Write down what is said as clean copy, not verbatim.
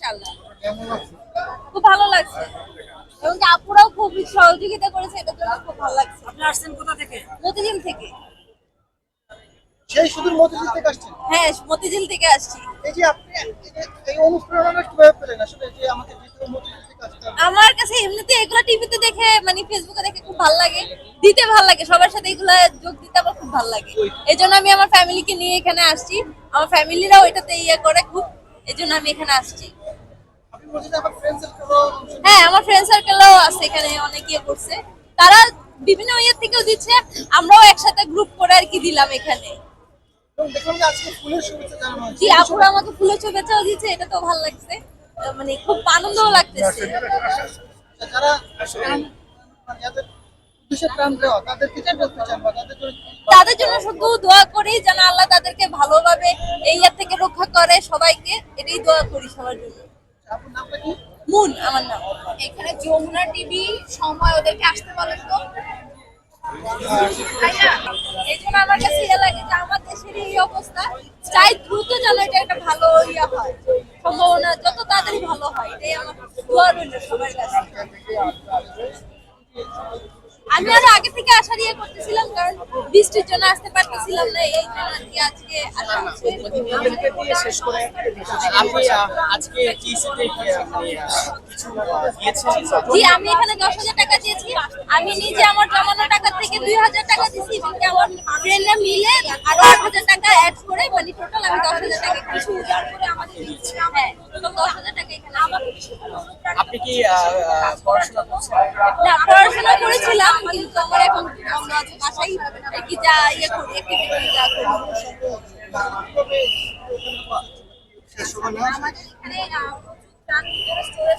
ইনশাআল্লাহ। খুব ভালো লাগছে এবং আপুরাও খুব সহযোগিতা করেছে, এটার জন্য খুব ভালো লাগছে। আপনি আসছেন কোথা থেকে? মতিঝিল থেকে। সেই সুদূর মতিঝিল থেকে আসছেন? হ্যাঁ, মতিঝিল থেকে আসছি। এই যে আপনি এই অনুপ্রেরণা কিভাবে পেলেন আসলে, যে আমাকে দ্বিতীয় মতিঝিল থেকে আসতে হবে? আমার কাছে এমনিতে এগুলা টিভিতে দেখে মানে ফেসবুকে দেখে খুব ভালো লাগে, দিতে ভালো লাগে, সবার সাথে এগুলা যোগ দিতে আমার খুব ভালো লাগে। এই জন্য আমি আমার ফ্যামিলিকে নিয়ে এখানে আসছি, আমার ফ্যামিলিরাও এটাতে ইয়ে করে খুব, এই জন্য আমি এখানে আসছি। আপনি বলছেন যে আমার ফ্রেন্ড সার্কেলও হ্যাঁ, আমার ফ্রেন্ড সার্কেলও আছে এখানে, অনেক ইয়ে করছে, তারা বিভিন্ন ইয়ে থেকেও দিচ্ছে, আমরাও একসাথে গ্রুপ করে আর কি দিলাম এখানে। দেখলাম যে আজকে ফুলের শুভেচ্ছা জানানো হয়েছে। জি, আপুরা আমাকে ফুলের শুভেচ্ছাও দিচ্ছে, এটা তো ভালো লাগছে, মানে খুব আনন্দও লাগতেছে। যারা যাদের উদ্দেশ্যে প্রাণ দেওয়া, তাদের কিছু বলতে চান বা তাদের জন্য তাদের জন্য শুধু দোয়া করি যেন আল্লাহ তাদেরকে ভালোভাবে এই ইয়ার থেকে রক্ষা করে, সবাইকে এটাই দোয়া করি সবার জন্য। আপনার নামটা কি? মুন আমার নাম। এখানে যমুনা টিভি সময় ওদেরকে আসতে বলেন তো। এই জন্য আমার কাছে ইয়ে লাগে যে আমার দেশের এই অবস্থা, চাই দ্রুত যেন এটা একটা ভালো ইয়ে হয়, সম্ভাবনা যত তাড়াতাড়ি ভালো হয়, এটাই আমার দোয়া রইল সবার কাছে। আমি আরো আগে থেকে আসার ইয়ে করতেছিলাম, কারণ বৃষ্টির জন্য আসতে পারতেছিলাম না, এই জন্য আর কি আজকে আসা হচ্ছে। আজকে টিসিতে কিছু দিয়েছেন? জি, আমি এখানে 10,000 টাকা দিয়েছি। আমি নিজে আমার জমানো টাকা থেকে 2,000 টাকা দিয়েছি, এবং আমার ফ্রেন্ডরা মিলে আরো 8,000 টাকা অ্যাড করে, মানে টোটাল আমি 10,000 টাকা কিছু উজাড় করে আমাদের দিচ্ছি। হ্যাঁ, টোটাল 10,000 টাকা এখানে আমার। আপনি কি পড়াশোনা করছেন? না, পড়াশোনা করেছিলাম, কিন্তু আমার এখন বন্ধ আছে, বাসায় কি যা ইয়ে করি, অ্যাক্টিভিটি যা করি। শেষ হবে না? আমাদের এখানে প্রচুর